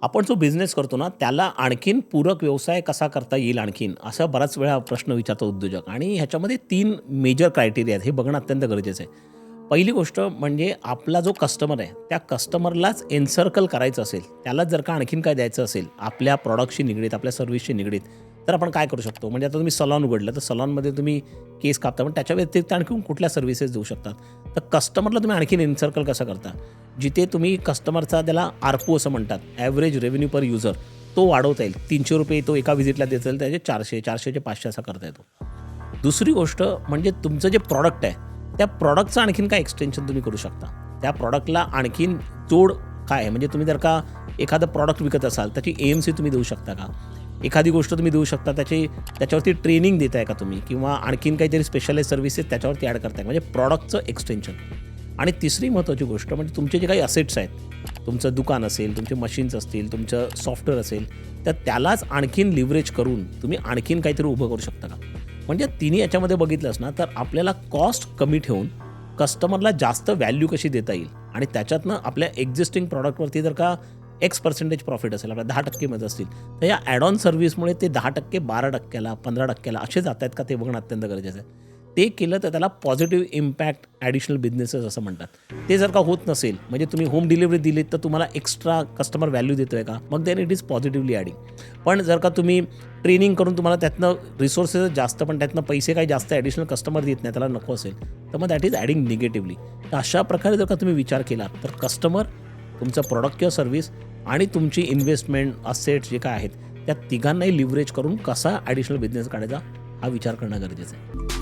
आपण जो बिझनेस करतो ना, त्याला आणखीन पूरक व्यवसाय कसा करता येईल आणखीन, असा बराच वेळा प्रश्न विचारतो उद्योजक आणि ह्याच्यामध्ये 3 मेजर क्रायटेरिया आहेत. हे बघणं अत्यंत गरजेचं आहे. पहिली गोष्ट म्हणजे आपला जो कस्टमर आहे, त्या कस्टमरलाच एन्सर्कल करायचं असेल, त्यालाच जर का आणखीन काय द्यायचं असेल, आपल्या प्रॉडक्टशी निगडीत, आपल्या सर्व्हिसशी निगडीत, तर आपण काय करू शकतो? म्हणजे आता तुम्ही सलॉन उघडलं, तर सलॉनमध्ये तुम्ही केस कापता, पण त्याच्या व्यतिरिक्त आणखीन कुठल्या सर्व्हिसेस देऊ शकतात? तर कस्टमरला तुम्ही आणखीन एन्सर्कल कसं करता? जिथे तुम्ही कस्टमरचा त्याला ARPU असं म्हणतात, ॲव्हरेज रेव्हेन्यू पर युजर, तो वाढवता येईल. ₹300 तो एका व्हिजिटला देता येईल, त्याचे 400, 400चे 500 असा करता येतो. दुसरी गोष्ट म्हणजे तुमचं जे प्रॉडक्ट आहे, त्या प्रॉडक्टचं आणखीन काय एक्सटेन्शन तुम्ही करू शकता. त्या प्रॉडक्टला आणखीन जोड काय आहे? म्हणजे तुम्ही जर का एखादं प्रॉडक्ट विकत असाल, त्याची AMC तुम्ही देऊ शकता का? एखादी गोष्ट तुम्ही देऊ शकता, त्याच्यावरती ट्रेनिंग देताय का तुम्ही? किंवा आणखीन काहीतरी स्पेशलाइज सर्व्हिसेस त्याच्यावरती ॲड करताय, म्हणजे प्रॉडक्टचं एक्सटेन्शन. आणि तिसरी महत्त्वाची गोष्ट म्हणजे तुमचे जे काही असेट्स आहेत, तुमचं दुकान असेल, तुमचे मशीन्स असतील, तुमचं सॉफ्टवेअर असेल, तर त्यालाच आणखीन लिव्हरेज करून तुम्ही आणखीन काहीतरी उभं करू शकता का? म्हणजे तिन्ही याच्यामध्ये बघितलंस ना, तर आपल्याला कॉस्ट कमी ठेवून कस्टमरला जास्त व्हॅल्यू कशी देता येईल आणि त्याच्यातनं आपल्या एक्झिस्टिंग प्रॉडक्टवरती जर का X% प्रॉफिट असेल, आपल्या 10% मध्ये असतील, तर या ॲड ऑन सर्व्हिसमुळे ते 10%, 12%ला, 15%ला असे जात आहेत का, ते बघणं अत्यंत गरजेचं आहे. ते केलं तर त्याला पॉझिटिव्ह इम्पॅक्ट ॲडिशनल बिझनेसेस असं म्हणतात. ते जर का होत नसेल, म्हणजे तुम्ही होम डिलिव्हरी दिलीत, तर तुम्हाला एक्स्ट्रा कस्टमर व्हॅल्यू देतोय का? मग then it is positively adding. पण जर का तुम्ही ट्रेनिंग करून तुम्हाला त्यातनं रिसोर्सेस जास्त, पण त्यातनं पैसे काही जास्त ॲडिशनल कस्टमर देत नाही, त्याला नको असेल, तर मग दॅट इज ॲडिंग निगेटिव्हली. तर अशा प्रकारे जर का तुम्ही विचार केला, तर कस्टमर, तुमचं प्रॉडक्ट किंवा सर्व्हिस आणि तुमची इन्व्हेस्टमेंट, असेट्स जे काय आहेत, त्या तिघांनाही लिव्हरेज करून कसा ॲडिशनल बिझनेस काढायचा, हा विचार करणं गरजेचं आहे.